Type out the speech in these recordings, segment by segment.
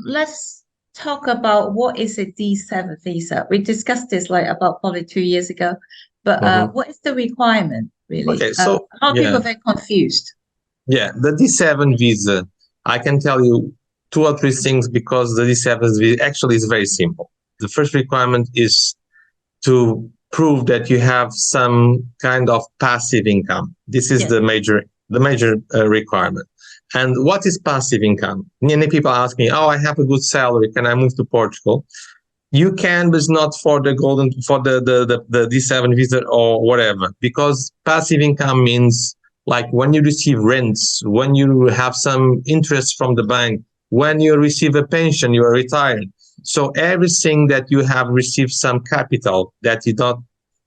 let's talk about what is a D7 visa. We discussed this like about probably 2 years ago, but what is the requirement really? Okay, so people are very confused. Yeah, the D7 visa, I can tell you 2 or 3 things because the D7 visa actually is very simple. The first requirement is to prove that you have some kind of passive income. This is the major requirement. And what is passive income? Many people ask me, "Oh, I have a good salary. Can I move to Portugal?" You can, but it's not for the the D7 visa or whatever, because passive income means like when you receive rents, when you have some interest from the bank, when you receive a pension, you are retired. So everything that you have received some capital that you don't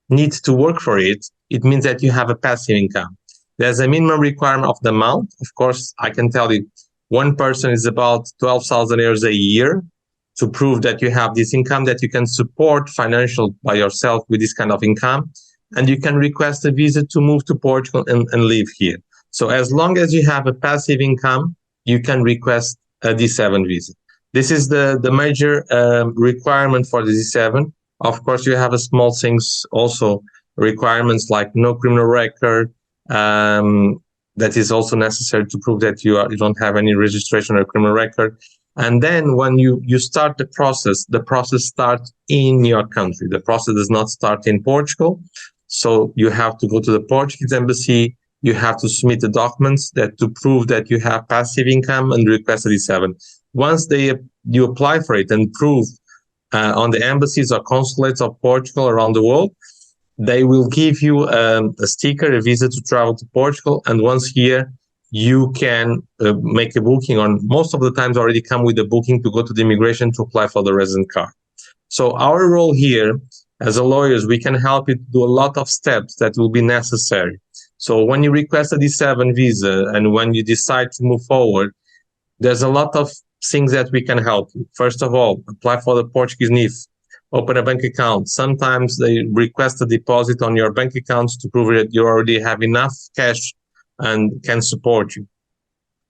need to work for it, it means that you have a passive income. There's a minimum requirement of the amount. Of course, I can tell you, one person is about 12,000 euros a year to prove that you have this income, that you can support financial by yourself with this kind of income. And you can request a visa to move to Portugal and live here. So as long as you have a passive income, you can request a D7 visa. This is the major requirement for the D7. Of course, you have a small things also, requirements like no criminal record. That is also necessary to prove that you don't have any registration or criminal record. And then when you start the process starts in your country. The process does not start in Portugal. So you have to go to the Portuguese embassy. You have to submit the documents to prove that you have passive income and request a D7. Once you apply for it and prove on the embassies or consulates of Portugal around the world, they will give you a sticker, a visa to travel to Portugal. And once here, you can make a booking, or most of the times already come with a booking to go to the immigration to apply for the resident card. So our role here as a lawyers, we can help you to do a lot of steps that will be necessary. So when you request a D7 visa and when you decide to move forward, there's a lot of things that we can help you. First of all, apply for the Portuguese NIF, open a bank account. Sometimes they request a deposit on your bank accounts to prove that you already have enough cash and can support you.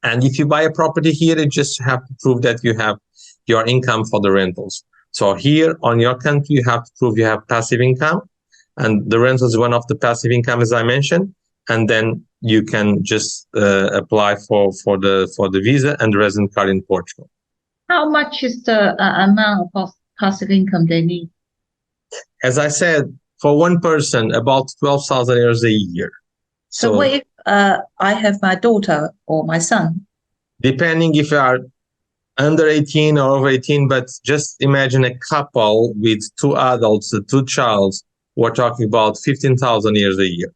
And if you buy a property here, you just have to prove that you have your income for the rentals. So here on your country, you have to prove you have passive income, and the rentals is one of the passive income, as I mentioned. And then you can just apply for the visa and the resident card in Portugal. How much is the amount of passive income they need? As I said, for one person, about 12,000 euros a year. So what if I have my daughter or my son? Depending if you are under 18 or over 18, but just imagine a couple with 2 adults, 2 childs, we're talking about 15,000 euros a year.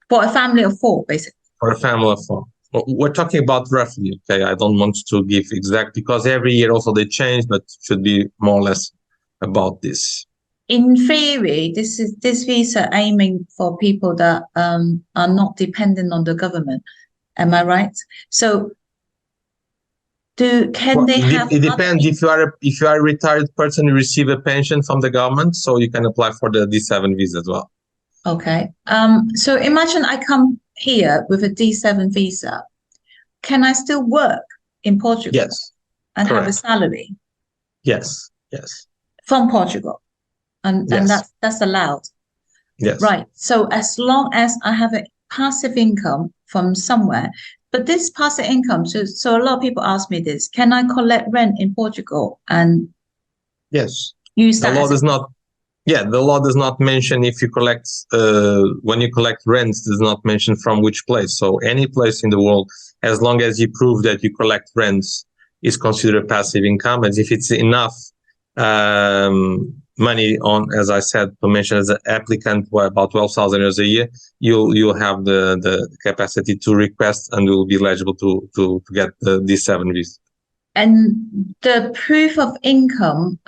For a family of 4, basically. For a family of 4. We're talking about roughly, okay? I don't want to give exact, because every year also they change, but should be more or less about this. In theory, this visa aiming for people that are not dependent on the government. Am I right? So can they have? It depends. If you are a retired person, you receive a pension from the government, so you can apply for the D7 visa as well. Okay. So imagine I come here with a D7 visa. Can I still work in Portugal? Yes. And correct. have a salary? Yes. Yes. From Portugal, and that's allowed. Yes. Right. So as long as I have a passive income from somewhere, but this passive income. So a lot of people ask me this: can I collect rent in Portugal and yes, use that? The law does not. Yeah, the law does not mention if you collect, when you collect rents, does not mention from which place. So any place in the world, as long as you prove that you collect rents, is considered passive income. As if it's enough money on, as I said, to mention as an applicant, about 12,000 euros a year, you'll have the capacity to request and will be eligible to get the D7 visa. And the proof of income,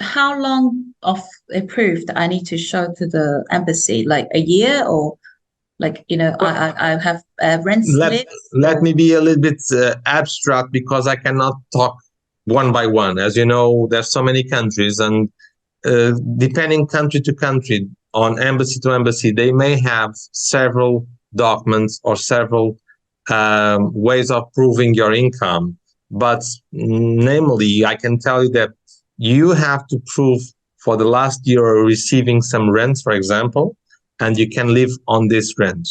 how long of a proof that I need to show to the embassy? Like a year, or like, I have rent slips? Let me be a little bit abstract, because I cannot talk one by one. As you know, there's so many countries, and depending country to country, on embassy to embassy, they may have several documents or several ways of proving your income. But namely, I can tell you that you have to prove for the last year receiving some rent, for example, and you can live on this rent.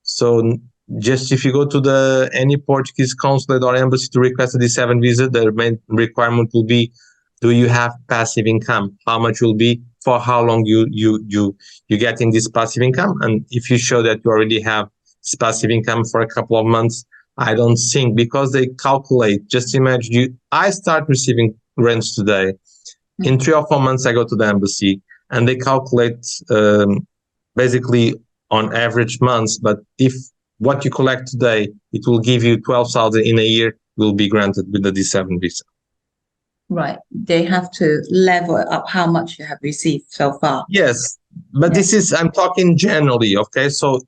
So just if you go to any Portuguese consulate or embassy to request a D7 visa, the main requirement will be, do you have passive income? How much will be, for how long you getting this passive income? And if you show that you already have this passive income for a couple of months, I don't think, because they calculate, just imagine I start receiving rents today. In 3 or 4 months, I go to the embassy and they calculate basically on average months. But if what you collect today, it will give you 12,000 in a year, will be granted with the D7 visa. Right. They have to level up how much you have received so far. Yes, but I'm talking generally, okay? So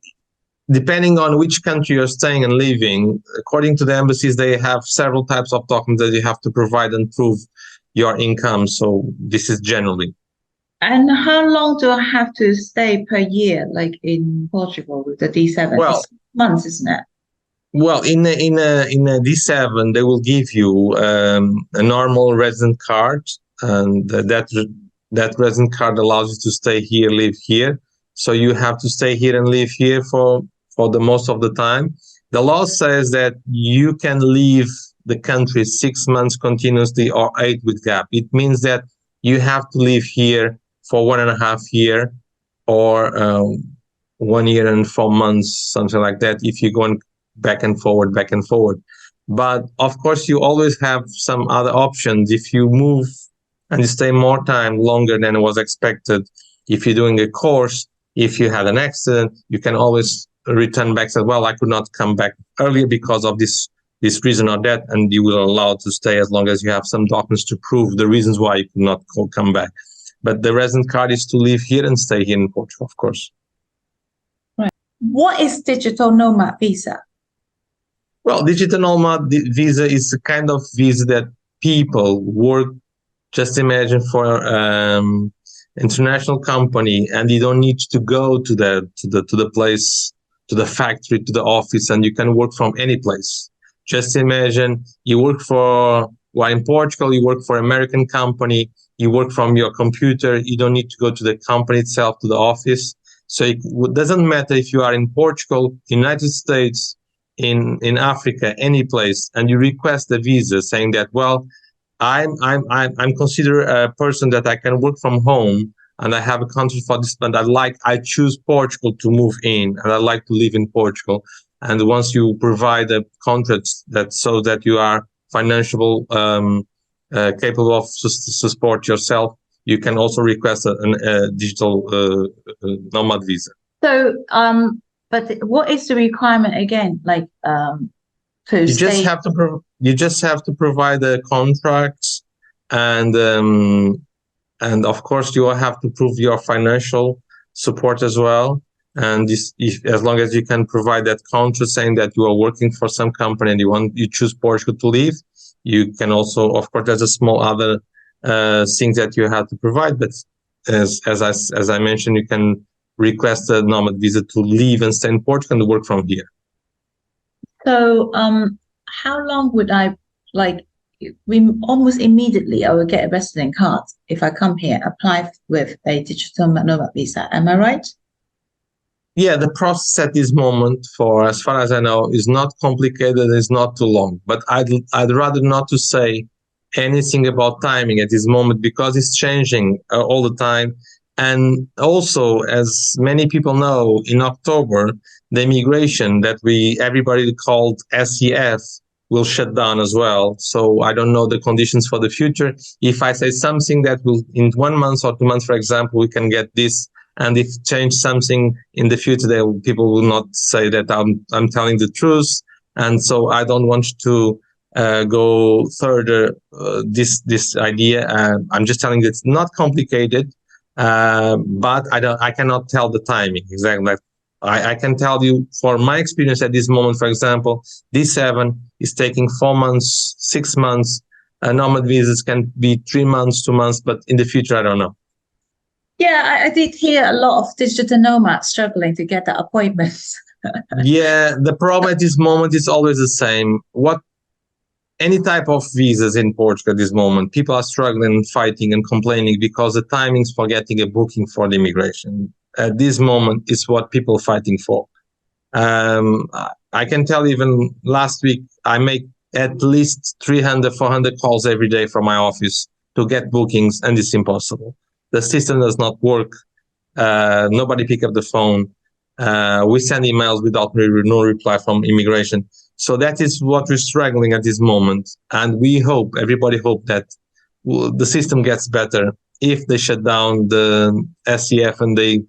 depending on which country you're staying and living, according to the embassies, they have several types of documents that you have to provide and prove your income. So this is generally. And how long do I have to stay per year, like in Portugal with the D7? Well, it's months, isn't it? Well, in a D7, they will give you a normal resident card, and that resident card allows you to stay here, live here. So you have to stay here and live here for the most of the time. The law says that you can leave the country 6 months continuously or 8 with gap. It means that you have to live here for 1.5 years or 1 year and 4 months, something like that, if you're going back and forward. But of course, you always have some other options. If you move and you stay more time, longer than was expected, if you're doing a course, if you had an accident, you can always return back. Say, well, I could not come back earlier because of this reason or that, and you will allow to stay as long as you have some documents to prove the reasons why you could not come back. But the resident card is to live here and stay here in Portugal, of course. Right. What is digital nomad visa? Well, digital nomad visa is a kind of visa that people work, just imagine, for international company, and you don't need to go to the place, to the factory, to the office, and you can work from any place. Just imagine while in Portugal, you work for an American company, you work from your computer, you don't need to go to the company itself, to the office. So it doesn't matter if you are in Portugal, United States, in Africa, any place, and you request a visa saying that, well, I'm considered a person that I can work from home and I have a country for this, but I choose Portugal to move in and I like to live in Portugal. And once you provide a contract that so that you are financially capable of support yourself, you can also request a digital nomad visa. So, but what is the requirement again? Like, you just have to provide the contracts, and of course you will have to prove your financial support as well. And as long as you can provide that contract saying that you are working for some company and you choose Portugal to live, you can also, of course, there's a small other things that you have to provide. But as I mentioned, you can request a nomad visa to live and stay in Portugal and work from here. So, how long would almost immediately I will get a resident card if I come here, apply with a digital nomad visa. Am I right? Yeah, the process at this moment, for as far as I know, is not complicated. It's not too long. But I'd rather not to say anything about timing at this moment because it's changing all the time. And also, as many people know, in October, the immigration that everybody called SEF will shut down as well. So I don't know the conditions for the future. If I say something that will, in 1 month or 2 months, for example, we can get this. And if change something in the future, people will not say that I'm telling the truth. And so I don't want to go further this idea. I'm just telling you it's not complicated. But I cannot tell the timing exactly. I can tell you for my experience at this moment, for example, D7 is taking 4 months, 6 months. Nomad visas can be 3 months, 2 months, but in the future, I don't know. Yeah, I did hear a lot of digital nomads struggling to get the appointments. Yeah, the problem at this moment is always the same. any type of visas in Portugal at this moment, people are struggling and fighting and complaining because the timings for getting a booking for the immigration at this moment is what people are fighting for. I can tell even last week, I make at least 300, 400 calls every day from my office to get bookings, and it's impossible. The system does not work. Nobody pick up the phone. We send emails without no reply from immigration. So that is what we're struggling at this moment. And we hope, everybody hope that the system gets better if they shut down the SCF and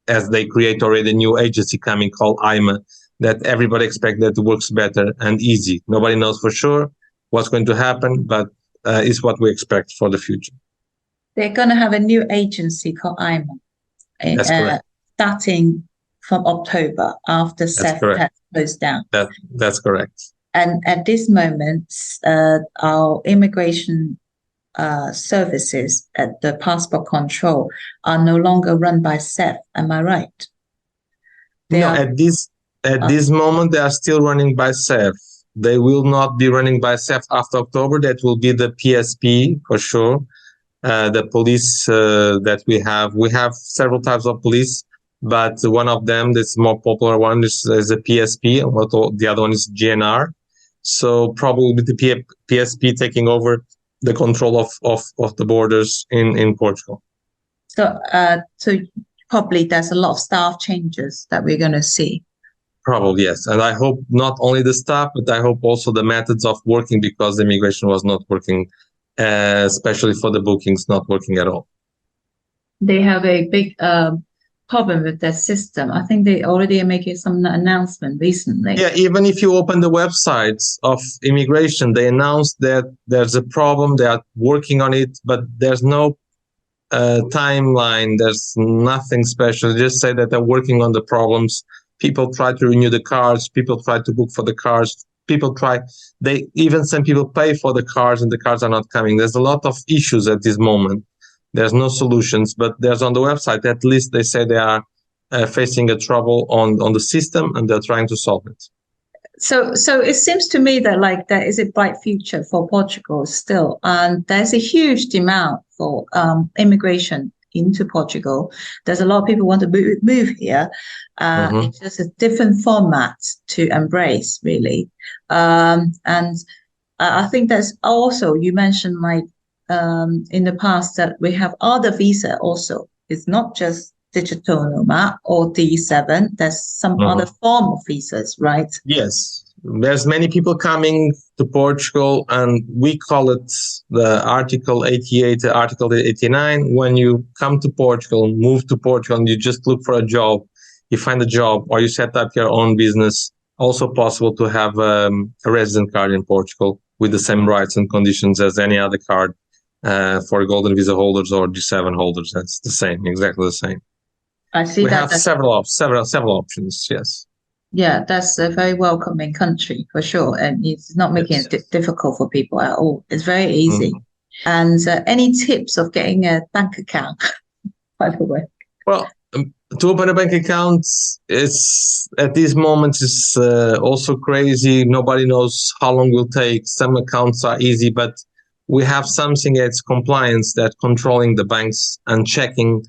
as they create already a new agency coming called IMA, that everybody expect that it works better and easy. Nobody knows for sure what's going to happen, but it's what we expect for the future. They're going to have a new agency called IMA. That's correct. Starting from October after SEF has closed down. That's correct. And at this moment, our immigration services at the passport control are no longer run by SEF. Am I right? At this moment, they are still running by SEF. They will not be running by SEF after October. That will be the PSP for sure. The police that we have several types of police, but one of them, that's more popular one, is a PSP, and the other one is GNR. So probably the PSP taking over the control of the borders in Portugal. So probably there's a lot of staff changes that we're going to see. Probably, yes. And I hope not only the staff, but I hope also the methods of working, because the immigration was not working, especially for the bookings, not working at all. They have a big problem with their system. I think they already are making some announcement recently. Yeah, even if you open the websites of immigration, they announced that there's a problem, they are working on it, but there's no timeline, there's nothing special. They just say that they're working on the problems. People try to renew the cards, people try to book for the cards, some people pay for the cards and the cards are not coming. There's a lot of issues at this moment. There's no solutions, but there's on the website, at least they say they are facing a trouble on the system and they're trying to solve it. So it seems to me that there is a bright future for Portugal still, and there's a huge demand for immigration into Portugal. There's a lot of people want to move here. It's just a different format to embrace, really. And I think there's also, you mentioned in the past that we have other visa also. It's not just digital nomad or D7. There's some other form of visas, right? Yes. There's many people coming to Portugal, and we call it the Article 88, Article 89. When you come to Portugal, move to Portugal, and you just look for a job, you find a job, or you set up your own business, also possible to have a resident card in Portugal with the same rights and conditions as any other card for golden visa holders or D7 holders. That's the same, exactly the same. I see. We have several options, yes. Yeah, that's a very welcoming country for sure, and it's not making it difficult for people at all. It's very easy. And any tips of getting a bank account, by the way? Well, to open a bank account, at this moment is also crazy. Nobody knows how long it will take. Some accounts are easy, but we have something that's compliance, that controlling the banks and checking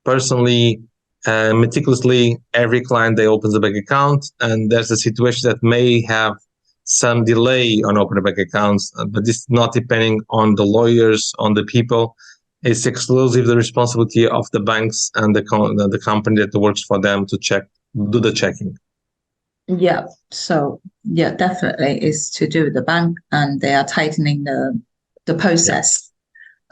personally, meticulously every client they opens a bank account, and there's a situation that may have some delay on opening bank accounts, but this is not depending on the lawyers, on the people. It's exclusive the responsibility of the banks and the company that works for them to do the checking. Yeah, so yeah, definitely is to do with the bank, and they are tightening the process.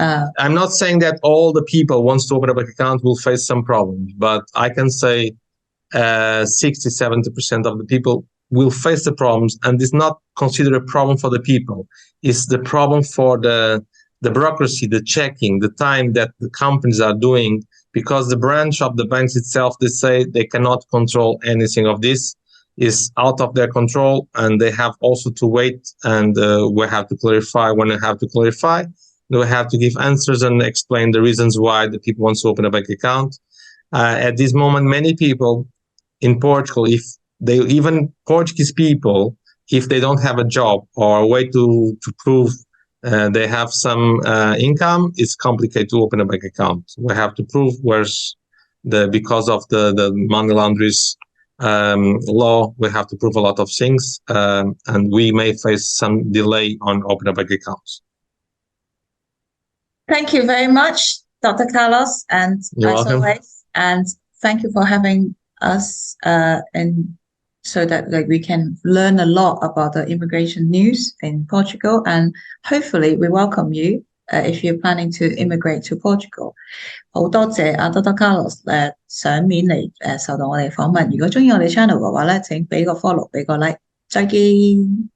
I'm not saying that all the people wants to open a bank account will face some problems, but I can say 60-70% of the people will face the problems, and it's not considered a problem for the people. It's the problem for the bureaucracy, the checking, the time that the companies are doing, because the branch of the banks itself, they say they cannot control anything of this. Is out of their control, and they have also to wait, and we have to clarify when they have to clarify. We have to give answers and explain the reasons why the people want to open a bank account. At this moment, many people in Portugal, even Portuguese people, if they don't have a job or a way to prove they have some income, it's complicated to open a bank account. We have to prove because of the money laundries law, we have to prove a lot of things, and we may face some delay on opening bank accounts. Thank you very much, Dr. Carlos, and You're welcome. always, and thank you for having us, and so that we can learn a lot about the immigration news in Portugal, and hopefully we welcome you if you're planning to immigrate to Portugal. 好多謝Dr. Carlos 賞面嚟受到我哋訪問。如果中意我哋 channel 嘅話咧，請俾個 follow，俾個 like。再見。